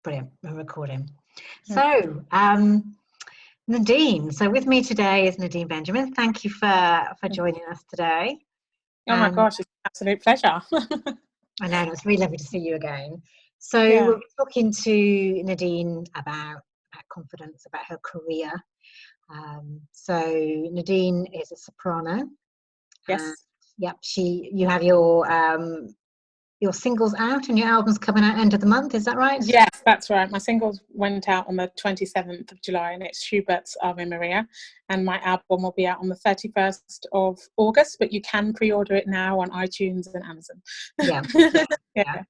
Brilliant. We're recording. Mm. So, Nadine. So with me today is Nadine Bemjamin. Thank you for joining us today. Oh my gosh, it's an absolute pleasure. I know, it's really lovely to see you again. So Yeah. we're talking to Nadine about confidence, about her career. So Nadine is a soprano. Yes. Yep. You have your singles out and your album's coming out end of the month. Is that right? Yes, that's right. My singles went out on the 27th of July, and it's Schubert's Ave Maria, and my album will be out on the 31st of August, but you can pre-order it now on iTunes and Amazon. Yeah.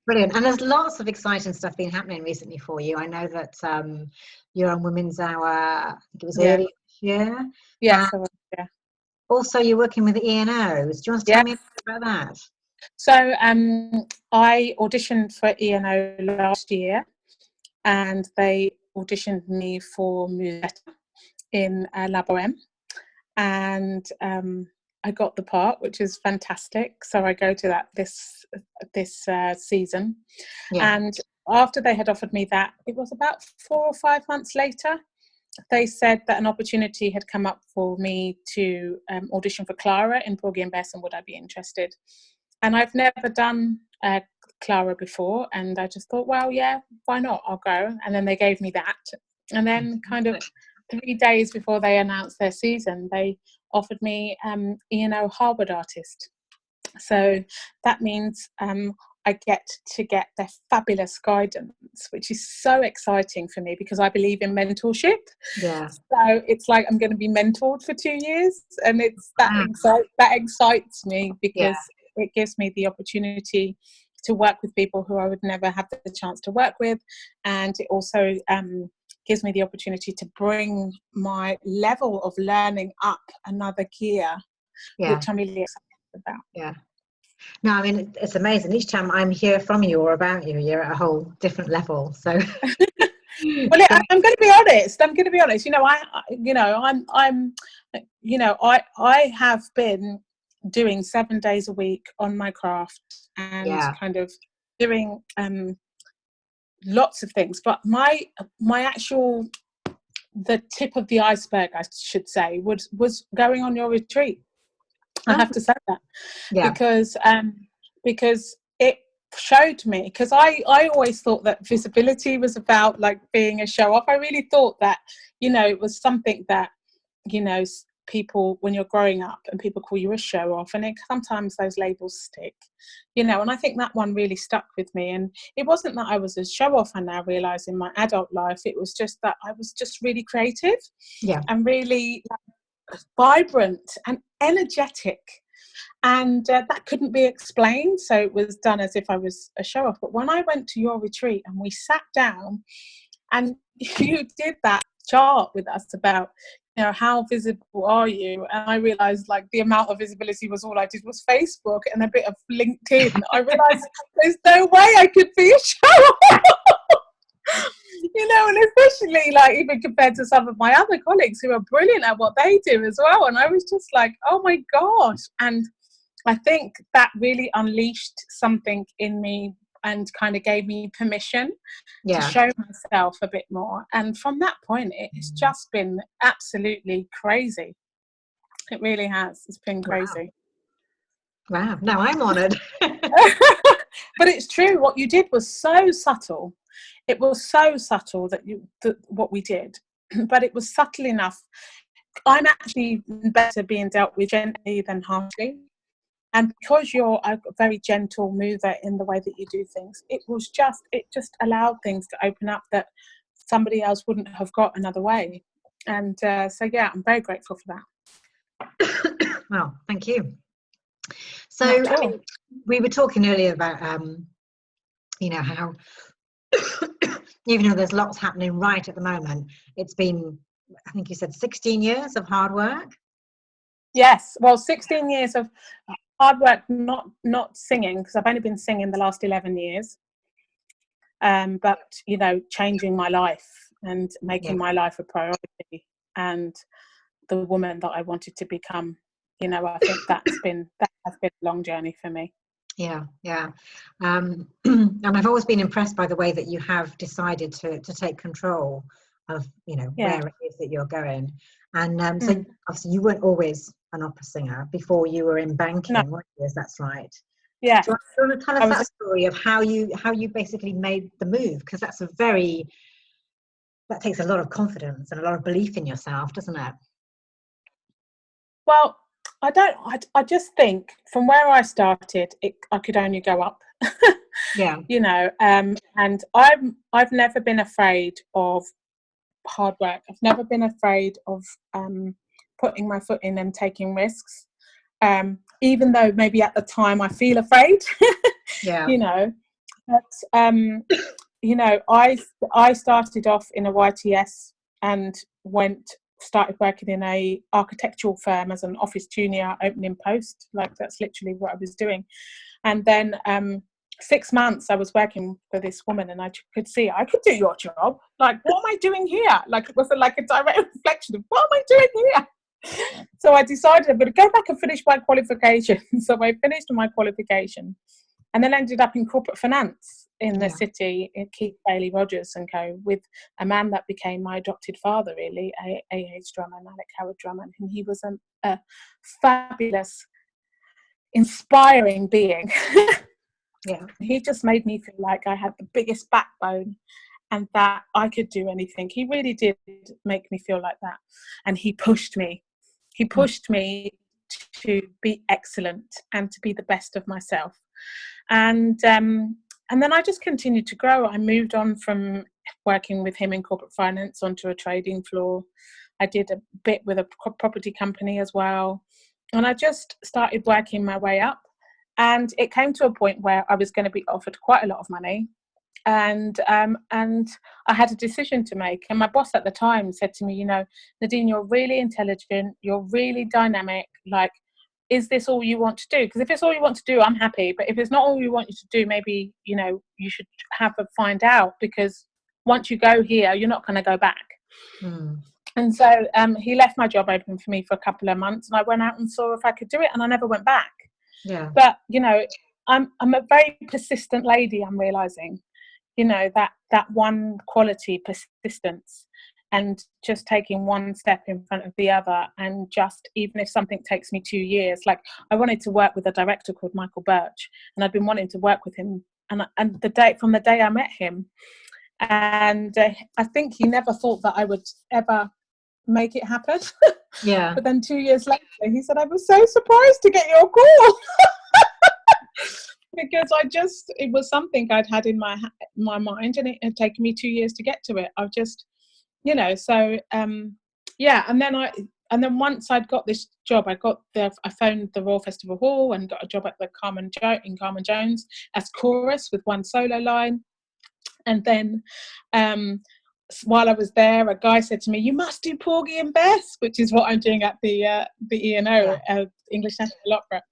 Brilliant. And there's lots of exciting stuff been happening recently for you. I know that you're on Women's Hour, I think it was earlier this year. Yes, Also, you're working with the E&Os. Do you want to tell me a bit about that? So I auditioned for E&O last year, and they auditioned me for Musetta in La Boheme, and I got the part, which is fantastic. So I go to that this season, and after they had offered me that, it was about 4 or 5 months later, they said that an opportunity had come up for me to audition for Clara in Porgy and Bess, and would I be interested? And I've never done Clara before, and I just thought, well, yeah, why not? I'll go. And then they gave me that. And then kind of 3 days before they announced their season, they offered me E&O Harvard artist. So that means I get to get their fabulous guidance, which is so exciting for me because I believe in mentorship. Yeah. So it's like I'm going to be mentored for 2 years, and it's that excites me because it gives me the opportunity to work with people who I would never have the chance to work with, and it also gives me the opportunity to bring my level of learning up another gear, which I'm really excited about. Yeah. No, I mean, it's amazing. Each time I'm hear from you or about you, you're at a whole different level. So, well, I'm going to be honest. You know, I have been doing 7 days a week on my craft and kind of doing lots of things. But my actual, the tip of the iceberg, I should say, was going on your retreat. I have to say that because it showed me, because I always thought that visibility was about like being a show off. I really thought that, you know, it was something that, you know, people, when you're growing up and people call you a show off, and sometimes those labels stick, you know, and I think that one really stuck with me. And it wasn't that I was a show off, I now realise in my adult life, it was just that I was just really creative and really vibrant and energetic, and that couldn't be explained, so it was done as if I was a show off. But when I went to your retreat and we sat down and you did that chart with us about, you know, how visible are you, and I realized like the amount of visibility was all I did was Facebook and a bit of LinkedIn. I realized there's no way I could be a show off. You know, and especially like even compared to some of my other colleagues who are brilliant at what they do as well. And I was just like, oh my gosh. And I think that really unleashed something in me and kind of gave me permission to show myself a bit more. And from that point, it's just been absolutely crazy. It really has. It's been crazy. Wow. No, I'm honoured. But it's true. What you did was so subtle. It was so subtle that what we did, but it was subtle enough. I'm actually better being dealt with gently than harshly. And because you're a very gentle mover in the way that you do things, it just allowed things to open up that somebody else wouldn't have got another way. And so, yeah, I'm very grateful for that. Well, thank you. So, I mean, we were talking earlier about, you know, how even though there's lots happening right at the moment, it's been, I think you said 16 years of hard work. Yes, well, 16 years of hard work, not singing, because I've only been singing the last 11 years. But, you know, changing my life and making my life a priority and the woman that I wanted to become. You know, I think that has been a long journey for me. Yeah, yeah. And I've always been impressed by the way that you have decided to take control of, Yeah. where it is that you're going. And so Mm. obviously you weren't always an opera singer before you were in No. banking, weren't you? That's right. Yeah. Do you want to tell I us was. that story of how you basically made the move? Because that takes a lot of confidence and a lot of belief in yourself, doesn't it? Well, I don't. I just think from where I started, I could only go up. Yeah. And I've never been afraid of hard work. I've never been afraid of putting my foot in and taking risks. Even though maybe at the time I feel afraid, Yeah. you know. But I started off in a YTS and started working in a architectural firm as an office junior opening post. Like that's literally what I was doing. And then 6 months I was working for this woman, and I could see I could do your job. Like, what am I doing here? Like, it was like a direct reflection of what am I doing here? So I decided I'm going to go back and finish my qualification. So I finished my qualification, and then ended up in corporate finance in the Yeah. city in Keith Bailey Rogers and Co. with a man that became my adopted father, really, A.H. Drummond, Alec Howard Drummond, and he was a fabulous, inspiring being. Yeah. He just made me feel like I had the biggest backbone and that I could do anything. He really did make me feel like that. And he pushed me. He pushed me to be excellent and to be the best of myself. And then I just continued to grow. I moved on from working with him in corporate finance onto a trading floor. I did a bit with a property company as well. And I just started working my way up. And it came to a point where I was going to be offered quite a lot of money. And I had a decision to make. And my boss at the time said to me, Nadine, you're really intelligent. You're really dynamic. Like, is this all you want to do? Because if it's all you want to do, I'm happy. But if it's not all you want you to do, maybe, you should find out, because once you go here, you're not going to go back. Mm. And so he left my job open for me for a couple of months, and I went out and saw if I could do it, and I never went back. Yeah. But, I'm a very persistent lady, I'm realizing, that one quality, persistence, and just taking one step in front of the other. And just, even if something takes me 2 years, like I wanted to work with a director called Michael Birch, and I'd been wanting to work with him and from the day I met him. And I think he never thought that I would ever make it happen. Yeah. But then 2 years later, he said, I was so surprised to get your call. Because it was something I'd had in my mind, and it had taken me 2 years to get to it. I've just, so yeah. And then once I'd got this job, I phoned the Royal Festival Hall and got a job at the Carmen Jones as chorus with one solo line. And then while I was there, a guy said to me, "You must do Porgy and Bess," which is what I'm doing at the E&O, English National Opera.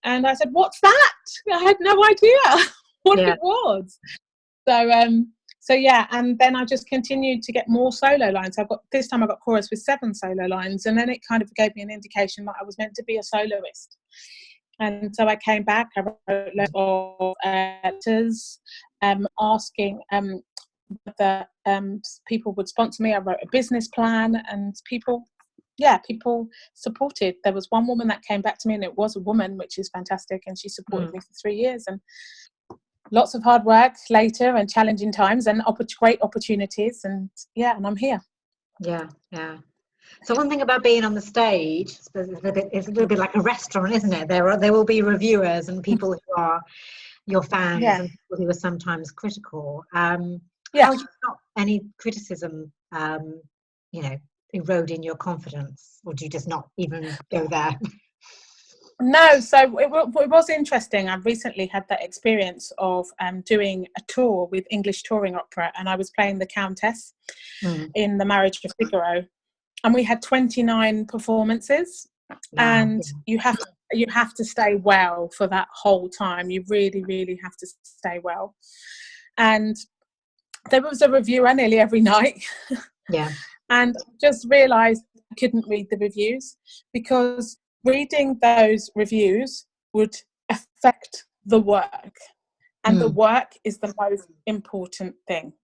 And I said, "What's that?" I had no idea what it was. So yeah, and then I just continued to get more solo lines. This time I got chorus with 7 solo lines, and then it kind of gave me an indication that I was meant to be a soloist. And so I came back. I wrote lots of letters asking whether people would sponsor me. I wrote a business plan, and people supported. There was one woman that came back to me, and it was a woman, which is fantastic, and she supported me for 3 years. And lots of hard work later, and challenging times, and great opportunities, and I'm here. Yeah. So one thing about being on the stage, it's a little bit like a restaurant, isn't it? There will be reviewers and people who are your fans and people who are sometimes critical. How do you stop any criticism, eroding your confidence, or do you just not even go there? No, so it was interesting. I've recently had that experience of doing a tour with English touring opera, and I was playing the Countess in The Marriage of Figaro, and we had 29 performances. Wow. And you have to stay well for that whole time. You really, really have to stay well. And there was a reviewer nearly every night. Yeah. And just realised I couldn't read the reviews, because reading those reviews would affect the work. And the work is the most important thing.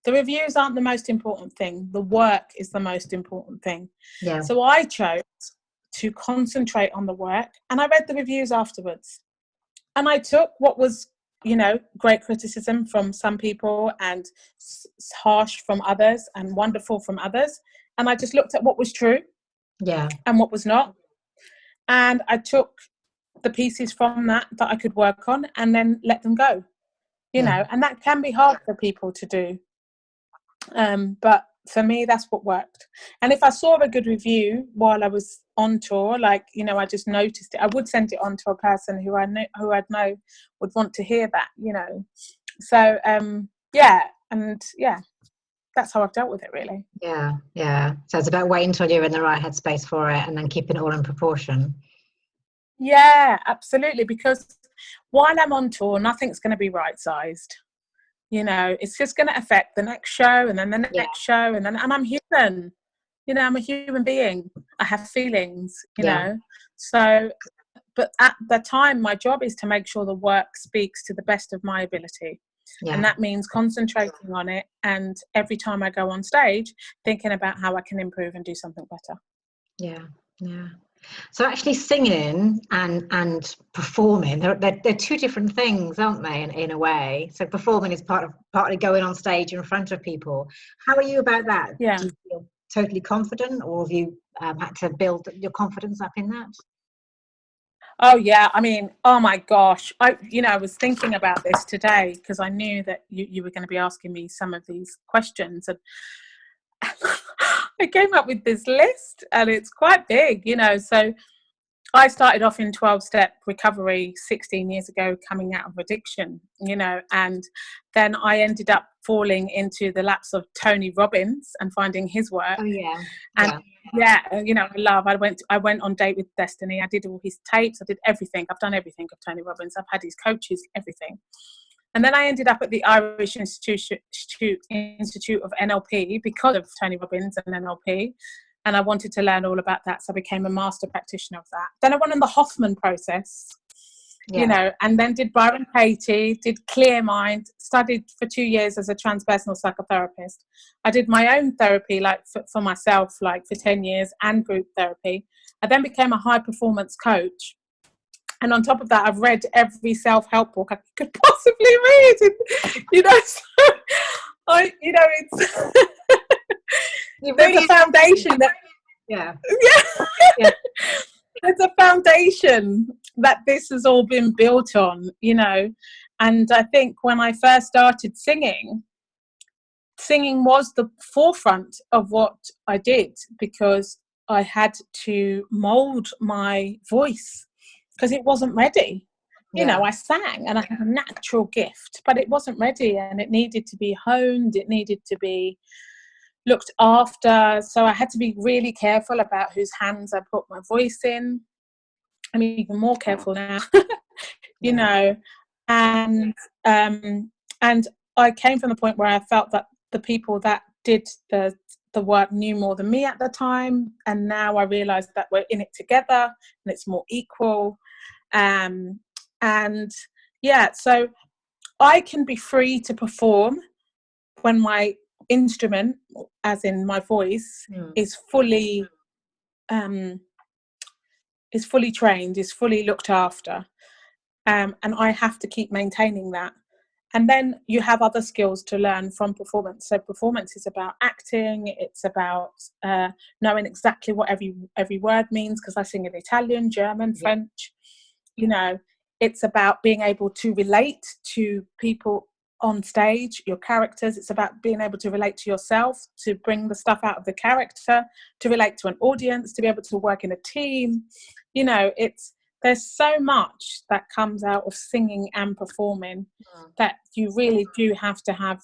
The reviews aren't the most important thing. The work is the most important thing. Yeah. So I chose to concentrate on the work, and I read the reviews afterwards. And I took what was, great criticism from some people and harsh from others and wonderful from others. And I just looked at what was true and what was not. And I took the pieces from that I could work on and then let them go, and that can be hard for people to do. But for me, that's what worked. And if I saw a good review while I was on tour, I just noticed it, I would send it on to a person who I'd know would want to hear that, So, that's how I've dealt with it, really. Yeah. So it's about waiting until you're in the right headspace for it and then keeping it all in proportion. Yeah, absolutely. Because while I'm on tour, nothing's going to be right-sized. It's just going to affect the next show and then the next show. And I'm human, I'm a human being. I have feelings, know. So, but at the time, my job is to make sure the work speaks to the best of my ability. And that means concentrating on it. And every time I go on stage, thinking about how I can improve and do something better. Yeah. So actually singing and performing, they're two different things, aren't they, in a way? So performing is partly going on stage in front of people. How are you about that? Yeah. Do you feel totally confident, or have you had to build your confidence up in that? Oh, yeah. I mean, oh, my gosh. I was thinking about this today because I knew that you were going to be asking me some of these questions. And I came up with this list and it's quite big, So I started off in 12-step recovery 16 years ago, coming out of addiction, and then I ended up falling into the laps of Tony Robbins and finding his work. Oh, yeah. And I went on Date with Destiny. I did all his tapes. I did everything. I've done everything of Tony Robbins. I've had his coaches, everything. And then I ended up at the Irish Institute of NLP because of Tony Robbins and NLP. And I wanted to learn all about that. So I became a master practitioner of that. Then I went on the Hoffman process, and then did Byron Katie, did Clear Mind, studied for 2 years as a transpersonal psychotherapist. I did my own therapy, for myself, for 10 years, and group therapy. I then became a high performance coach. And on top of that, I've read every self-help book I could possibly read. So it's there's a foundation that there's a foundation that this has all been built on, And I think when I first started singing was the forefront of what I did, because I had to mold my voice because it wasn't ready. I sang and I had a natural gift, but it wasn't ready, and it needed to be honed. It needed to be looked after. So I had to be really careful about whose hands I put my voice in. I'm even more careful now, and I came from the point where I felt that the people that did the work knew more than me at the time, and now I realize that we're in it together and it's more equal. So I can be free to perform when my instrument, as in my voice, is fully trained, is fully looked after, and I have to keep maintaining that. And then you have other skills to learn from performance. So performance is about acting. It's about knowing exactly what every word means, because I sing in Italian, German, French. It's about being able to relate to people on stage, your characters. It's about being able to relate to yourself, to bring the stuff out of the character, to relate to an audience, to be able to work in a team. There's so much that comes out of singing and performing that you really do have to have,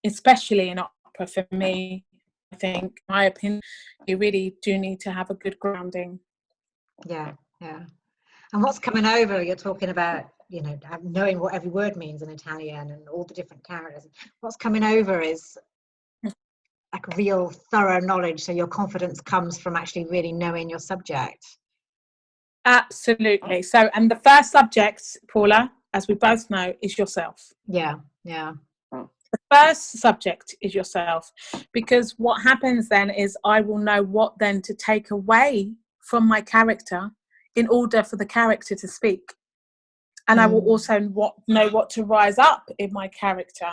especially in opera. For me, I think, in my opinion, you really do need to have a good grounding. Yeah. And what's coming over, you're talking about, knowing what every word means in Italian and all the different characters. What's coming over is like real thorough knowledge. So your confidence comes from actually really knowing your subject. Absolutely. So, and the first subject, Paula, as we both know, is yourself. Yeah. The first subject is yourself, because what happens then is I will know what then to take away from my character in order for the character to speak. And I will also know what to rise up in my character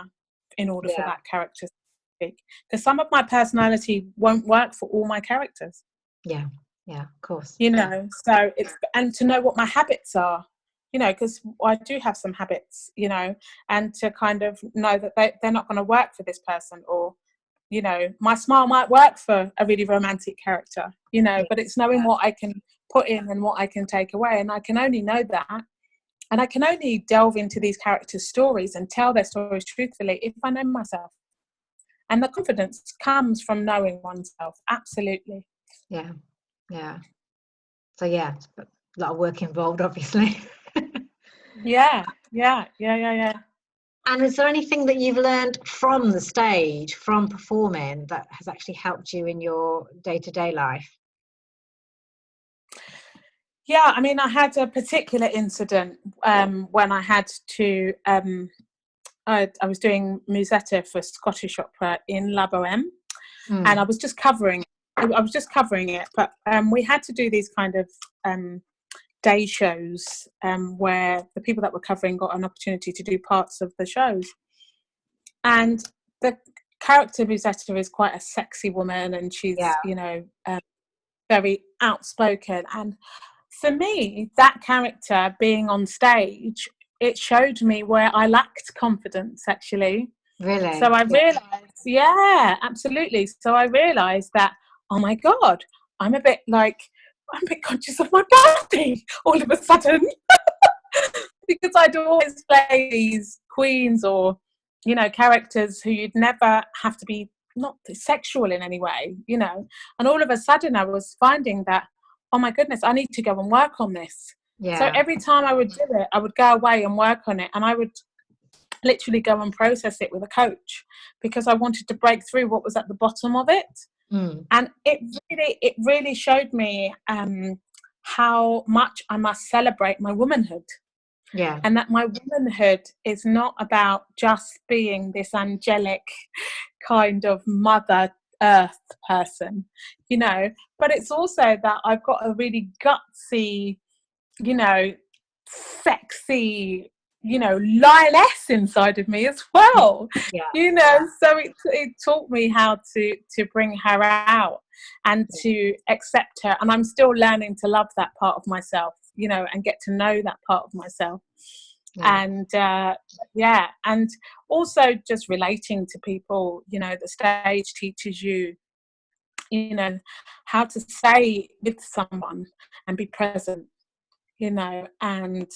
in order for that character to speak. Because some of my personality won't work for all my characters. Yeah, of course. You know, so it's, and to know what my habits are, you know, because I do have some habits, you know, and to kind of know that they're not going to work for this person, or, you know, my smile might work for a really romantic character, you know, but it's knowing what I can put in and what I can take away. And I can only know that. And I can only delve into these characters' stories and tell their stories truthfully if I know myself. And the confidence comes from knowing oneself. Absolutely. Yeah. So a lot of work involved, obviously. Yeah. And is there anything that you've learned from the stage, from performing, that has actually helped you in your day-to-day life? Yeah, I mean, I had a particular incident when I had to, I was doing Musetta for Scottish Opera in La Boheme, and I was just covering it, but we had to do these kind of day shows where the people that were covering got an opportunity to do parts of the shows. And the character Musetta is quite a sexy woman, and she's, you know, very outspoken. And for me, that character being on stage, it showed me where I lacked confidence, actually. Really? So I realised, absolutely. So I realised that, oh my God, I'm a bit conscious of my body all of a sudden. Because I'd always play these queens or, you know, characters who you'd never have to be not sexual in any way, you know. And all of a sudden I was finding that, oh my goodness, I need to go and work on this. So every time I would do it, I would go away and work on it, and I would literally go and process it with a coach, because I wanted to break through what was at the bottom of it. And it really showed me how much I must celebrate my womanhood. And that my womanhood is not about just being this angelic kind of mother earth person, you know, but it's also that I've got a really gutsy, you know, sexy, you know, lioness inside of me as well. You know, so it taught me how to bring her out and to accept her. And I'm still learning to love that part of myself, you know, and get to know that part of myself. And and also just relating to people, you know, the stage teaches you, you know, how to stay with someone and be present, you know, and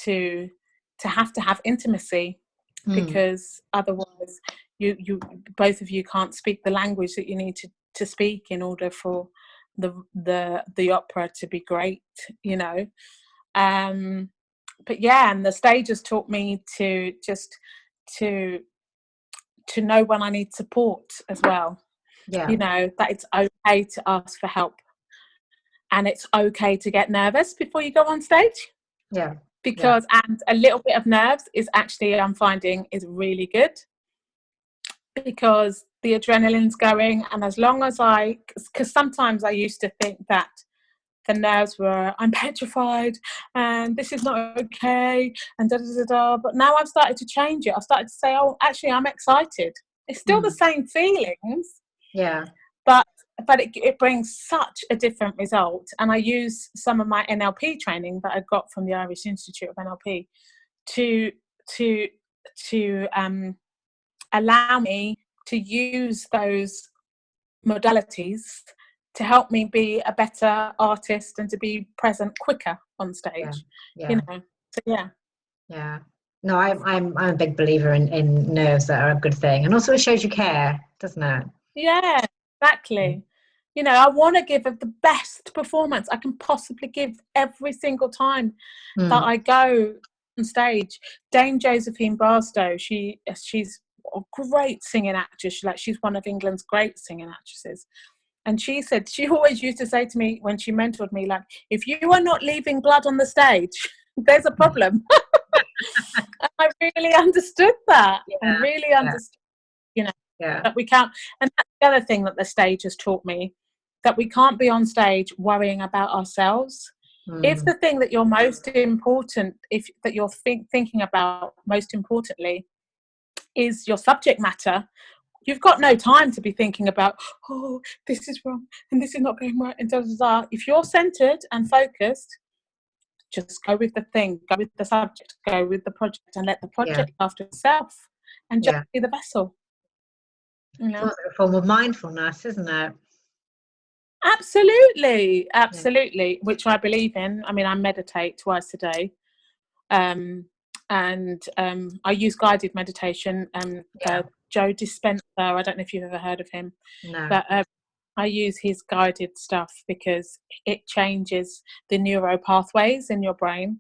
to have intimacy, because otherwise you both of you can't speak the language that you need to speak in order for the opera to be great, you know. But and the stage has taught me to just to know when I need support as well. You know, that it's okay to ask for help, and it's okay to get nervous before you go on stage. Because and a little bit of nerves is actually, I'm finding, is really good, because the adrenaline's going. And as long as because sometimes I used to think that the nerves were, I'm petrified and this is not okay and but now I've started to change it. I've started to say, oh, actually I'm excited. It's still the same feelings, but it brings such a different result. And I use some of my NLP training that I got from the Irish Institute of NLP to allow me to use those modalities to help me be a better artist and to be present quicker on stage. You know, so no, I'm a big believer in nerves that are a good thing, and also it shows you care, doesn't it? Yeah, exactly. You know, I want to give the best performance I can possibly give every single time that I go on stage. Dame Josephine Barstow, she's a great singing actress. She's one of England's great singing actresses. And she said, she always used to say to me when she mentored me, like, if you are not leaving blood on the stage, there's a problem. And I really understood that. I really understood, you know, that we can't. And that's the other thing that the stage has taught me, that we can't be on stage worrying about ourselves. If the thing that you're most important, that you're thinking about most importantly is your subject matter, you've got no time to be thinking about, oh, this is wrong and this is not going right and da, da, da. If you're centered and focused, just go with the thing, go with the subject, go with the project, and let the project look after itself, and just be the vessel. You know? It's a form of mindfulness, isn't it? Absolutely, absolutely. Which I believe in. I mean, I meditate twice a day, and I use guided meditation. Joe Dispenza, I don't know if you've ever heard of him, but I use his guided stuff because it changes the neural pathways in your brain,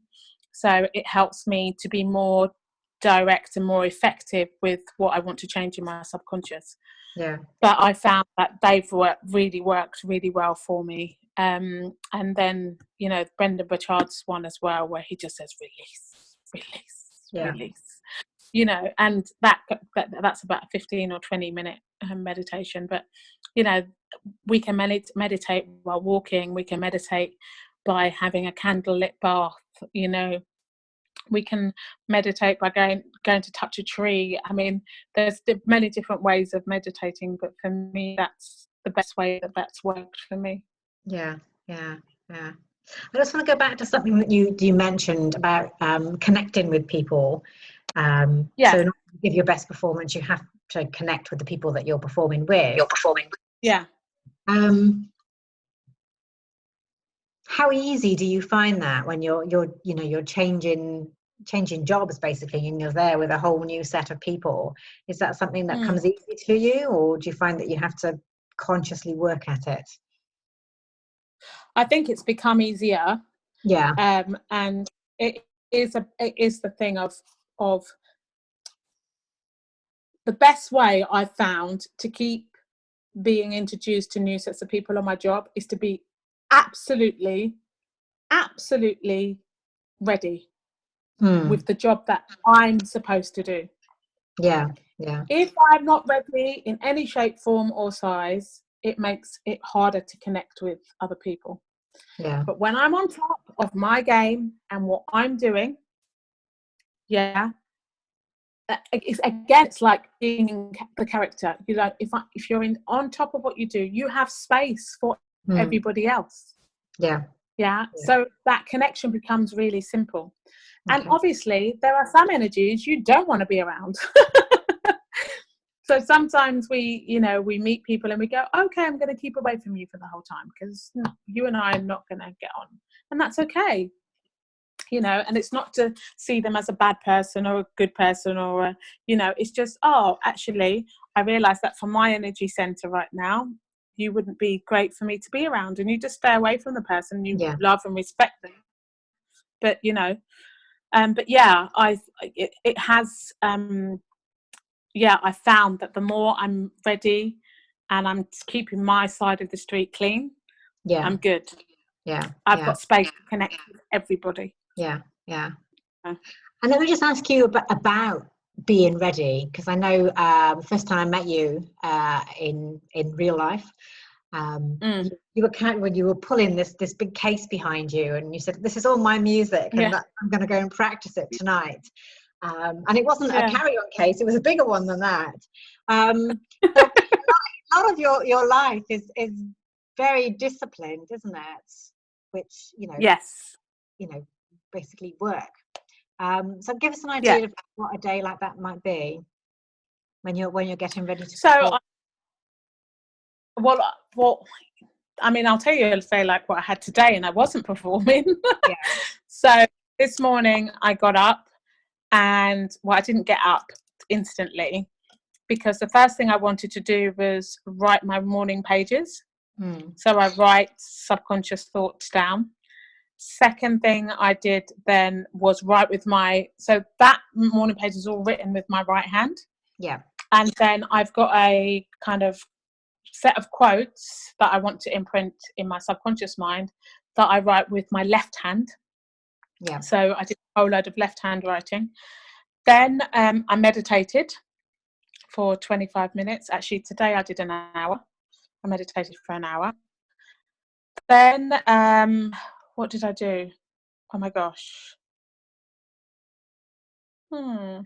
so it helps me to be more direct and more effective with what I want to change in my subconscious. But I found that they've worked really well for me. And then, you know, Brendan Burchard's one as well, where he just says release, you know, and that's about a 15 or 20 minute meditation. But, you know, we can meditate while walking, we can meditate by having a candlelit bath, you know, we can meditate by going to touch a tree. I mean, there's many different ways of meditating, but for me, that's the best way that's worked for me. I just want to go back to something that you mentioned about connecting with people. So in order to give your best performance, you have to connect with the people that you're performing with. How easy do you find that when you're changing jobs basically, and you're there with a whole new set of people? Is that something that comes easy to you, or do you find that you have to consciously work at it? I think it's become easier. And it is the thing of the best way I've found to keep being introduced to new sets of people on my job is to be absolutely ready with the job that I'm supposed to do. If I'm not ready in any shape, form or size, it makes it harder to connect with other people. But when I'm on top of my game and what I'm doing, it's like being the character. You know, if you're on top of what you do, you have space for everybody else. So that connection becomes really simple. And obviously there are some energies you don't want to be around. So sometimes we meet people and we go, okay, I'm going to keep away from you for the whole time because you and I are not going to get on, and that's okay. You know, and it's not to see them as a bad person or a good person or it's just, actually I realize that for my energy center right now, you wouldn't be great for me to be around, and you just stay away from the person you love and respect them. But it has I found that the more I'm ready and I'm keeping my side of the street clean, I'm good. I've got space to connect with everybody. And let me just ask you about being ready, because I know the first time I met you in real life, you were when you were pulling this big case behind you, and you said, "This is all my music, and I'm going to go and practice it tonight." And it wasn't a carry-on case; it was a bigger one than that. So a lot of your life is very disciplined, isn't it? Which basically work. So give us an idea of what a day like that might be when you're getting ready to perform. Well, I mean, I'll tell you, say like what I had today, and I wasn't performing. So this morning I got up, and I didn't get up instantly because the first thing I wanted to do was write my morning pages. So I write subconscious thoughts down. Second thing I did then was write with so that morning page is all written with my right hand. And then I've got a kind of set of quotes that I want to imprint in my subconscious mind that I write with my left hand. Yeah. So I did a whole load of left hand writing. Then I meditated for 25 minutes. Actually, today I did an hour. I meditated for an hour. Then what did I do? Oh my gosh. I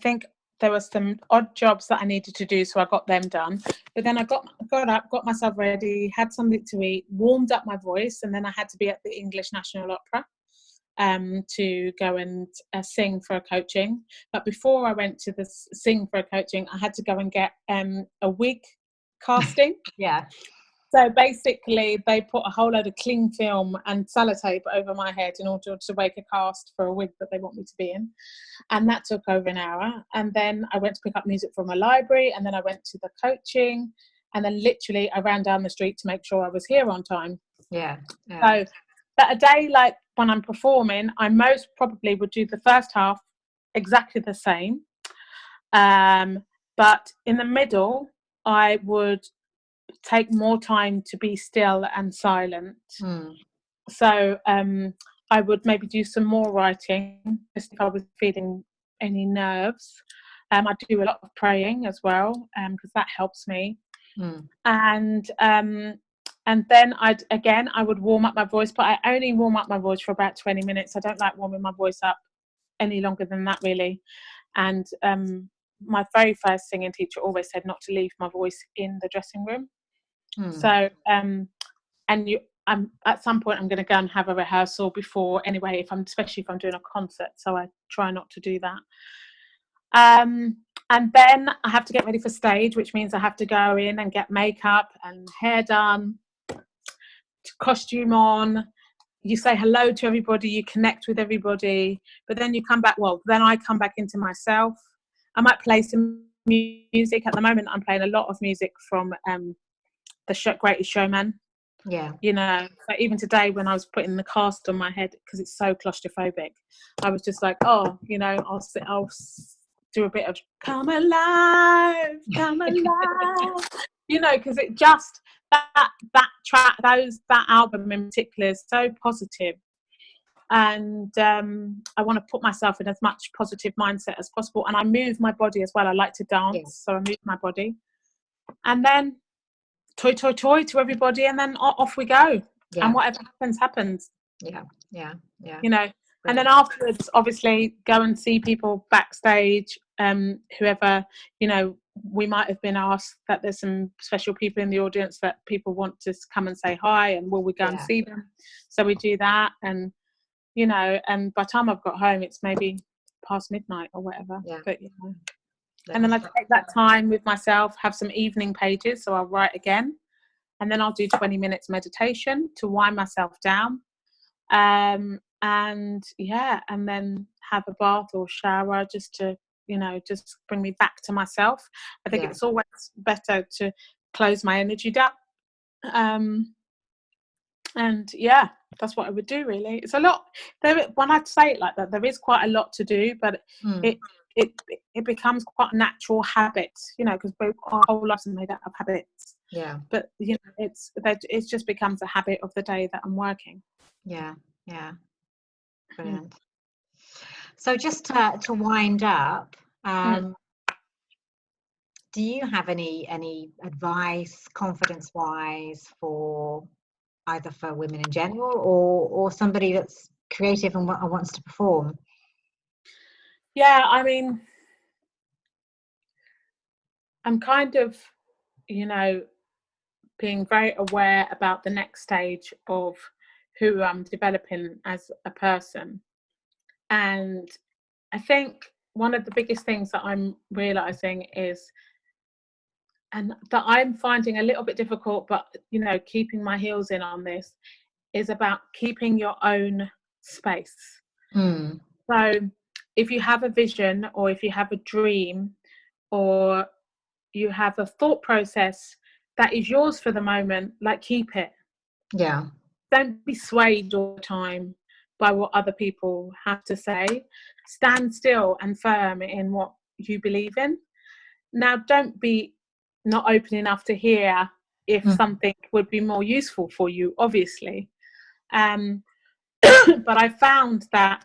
think there were some odd jobs that I needed to do, so I got them done. But then I got up, got myself ready, had something to eat, warmed up my voice, and then I had to be at the English National Opera to go and sing for a coaching. But before I went to the sing for a coaching, I had to go and get a wig casting. Yeah. So basically, they put a whole load of cling film and sellotape over my head in order to make a cast for a wig that they want me to be in. And that took over an hour. And then I went to pick up music from a library. And then I went to the coaching. And then literally I ran down the street to make sure I was here on time. Yeah. So, but a day like when I'm performing, I most probably would do the first half exactly the same. But in the middle, I would take more time to be still and silent. So I would maybe do some more writing just if I was feeling any nerves. I do a lot of praying as well because that helps me. And then I would warm up my voice, but I only warm up my voice for about 20 minutes. I don't like warming my voice up any longer than that, really. And my very first singing teacher always said not to leave my voice in the dressing room. So at some point I'm going to go and have a rehearsal before anyway, especially if I'm doing a concert, so I try not to do that. And then I have to get ready for stage, which means I have to go in and get makeup and hair done, costume on. You say hello to everybody, you connect with everybody, but then you come back. Then I come back into myself. I might play some music. At the moment, I'm playing a lot of music from the Greatest Showman. Yeah. You know, so even today when I was putting the cast on my head because it's so claustrophobic, I was just like, oh, you know, I'll do a bit of come alive, you know, because it just that track, that album in particular is so positive, and I want to put myself in as much positive mindset as possible, and I move my body as well. I like to dance, so I move my body, and then toy to everybody, and then off we go. And whatever happens. Yeah. You know, and then afterwards, obviously, go and see people backstage. Whoever, you know, we might have been asked that there's some special people in the audience that people want to come and say hi, and will we go and see them? So we do that, and you know, and by the time I've got home, it's maybe past midnight or whatever. But you know. And then I take that time with myself, have some evening pages, so I'll write again. And then I'll do 20 minutes meditation to wind myself down. And then have a bath or shower just to, you know, just bring me back to myself. I think it's always better to close my energy down. And yeah, that's what I would do, really. It's a lot. When I say it like that, there is quite a lot to do, but it becomes quite a natural habit, you know, because our whole lives are made up of habits. Yeah. But you know, it just becomes a habit of the day that I'm working. Yeah. Brilliant. So just to wind up, do you have any advice, confidence-wise, for either for women in general or somebody that's creative and wants to perform? Yeah, I mean, I'm kind of, you know, being very aware about the next stage of who I'm developing as a person. And I think one of the biggest things that I'm realizing is, and that I'm finding a little bit difficult, but, you know, keeping my heels in on this, is about keeping your own space. So if you have a vision, or if you have a dream, or you have a thought process that is yours for the moment, like, keep it. Yeah. Don't be swayed all the time by what other people have to say. Stand still and firm in what you believe in. Now, don't be not open enough to hear if something would be more useful for you, obviously. But I found that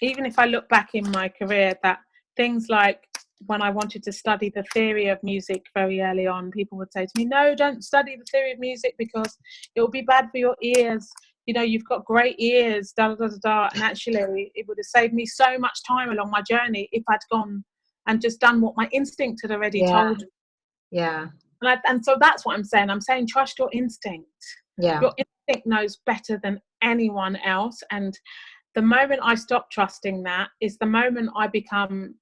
even if I look back in my career, that things like when I wanted to study the theory of music very early on, people would say to me, no, don't study the theory of music because it will be bad for your ears. You know, you've got great ears, da da da da. And actually, it would have saved me so much time along my journey if I'd gone and just done what my instinct had already told me. Yeah. And so that's what I'm saying. I'm saying trust your instinct. Yeah. Your instinct knows better than anyone else. And the moment I stop trusting that is the moment I become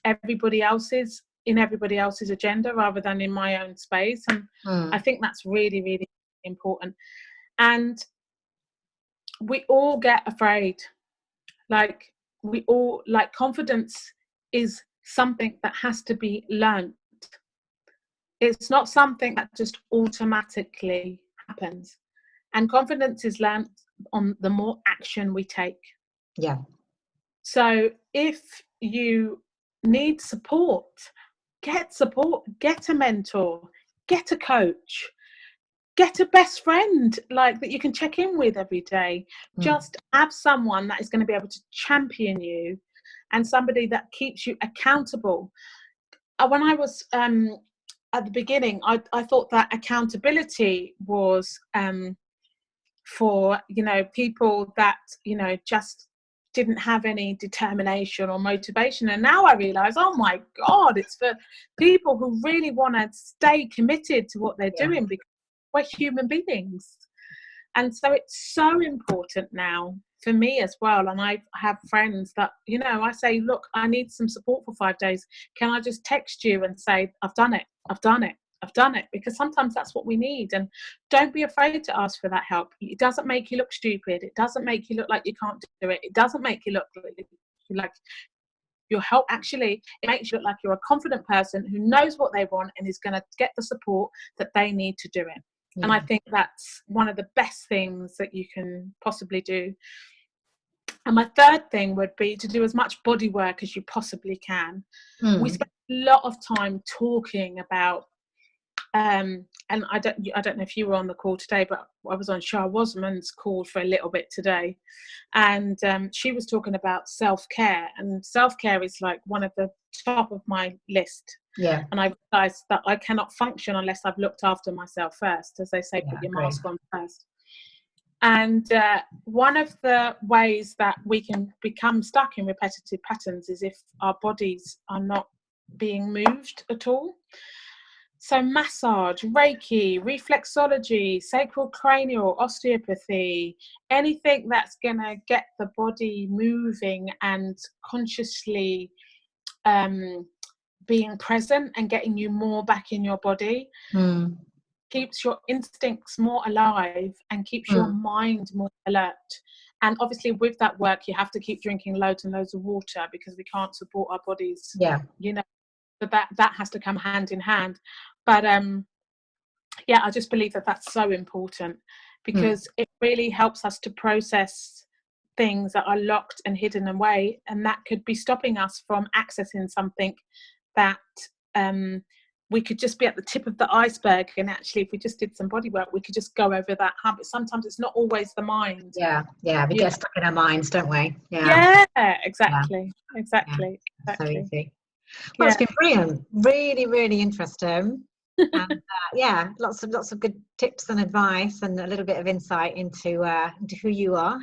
everybody else's agenda rather than in my own space. And I think that's really, really important. And we all get afraid. Like confidence is something that has to be learned. It's not something that just automatically happens. And confidence is learned on the more action we take. Yeah. So if you need support, get a mentor, get a coach, get a best friend like that you can check in with every day. Just have someone that is going to be able to champion you and somebody that keeps you accountable. When I was at the beginning, I thought that accountability was for, you know, people that, you know, just didn't have any determination or motivation. And now I realize, oh my God, it's for people who really want to stay committed to what they're doing, because we're human beings. And so it's so important now for me as well. And I have friends that, you know, I say, look, I need some support for 5 days. Can I just text you and say, I've done it. Because sometimes that's what we need. And don't be afraid to ask for that help. It doesn't make you look stupid. It doesn't make you look like you can't do it. It doesn't make you look like your help. Actually, it makes you look like you're a confident person who knows what they want and is going to get the support that they need to do it. And I think that's one of the best things that you can possibly do. And my third thing would be to do as much body work as you possibly can. We spend a lot of time talking about, and I don't know if you were on the call today, but I was on Shah Wasman's call for a little bit today, and she was talking about self-care, and self-care is like one of the top of my list. Yeah. And I realized that I cannot function unless I've looked after myself first. As they say, put your mask on first. And one of the ways that we can become stuck in repetitive patterns is if our bodies are not being moved at all. So massage, Reiki, reflexology, sacral cranial, osteopathy, anything that's going to get the body moving and consciously being present and getting you more back in your body keeps your instincts more alive and keeps your mind more alert. And obviously with that work you have to keep drinking loads and loads of water because we can't support our bodies, you know, but that has to come hand in hand. But I just believe that that's so important because it really helps us to process things that are locked and hidden away, and that could be stopping us from accessing something that we could just be at the tip of the iceberg, and actually if we just did some body work we could just go over that hump. But sometimes it's not always the mind. We get stuck in our minds, don't we? Exactly. So easy. Well, it's been brilliant, really, really interesting. And lots of good tips and advice and a little bit of insight into who you are.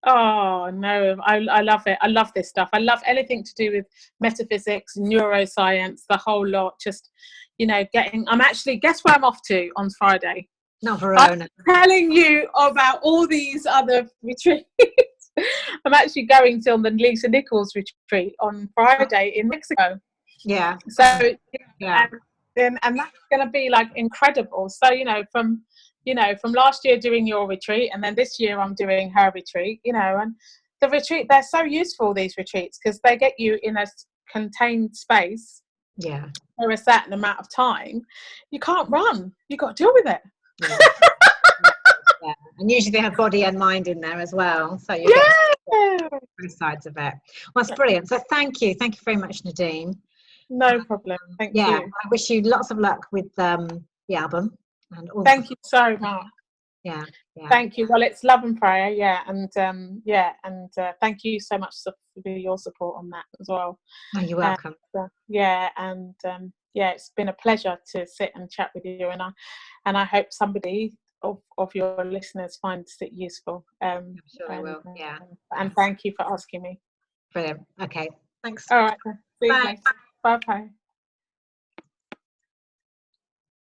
Oh no, I love it. I love this stuff. I love anything to do with metaphysics, neuroscience, the whole lot. Just, you know, I'm actually, guess where I'm off to on Friday? Not Verona. I'm telling you about all these other retreats. I'm actually going to the Lisa Nichols retreat on Friday in Mexico. Yeah. So and that's going to be like incredible. So from last year doing your retreat, and then this year I'm doing her retreat. And the retreat, they're so useful, these retreats, because they get you in a contained space. Yeah. For a certain amount of time. You can't run. You got to deal with it. Yeah. Yeah. And usually they have body and mind in there as well, so you get both sides of it. Well, that's brilliant. So thank you very much, Nadine. No problem. Thank Yeah, you. I wish you lots of luck with the album and all. Thank you so much. Yeah. Thank you. Well, it's love and prayer, and thank you so much for your support on that as well. Oh, you're welcome. It's been a pleasure to sit and chat with you, and I hope somebody of your listeners finds it useful. I'm sure they will. Yeah. And thank you for asking me. Brilliant. Okay. Thanks. All right. See you Bye. later. Bye bye.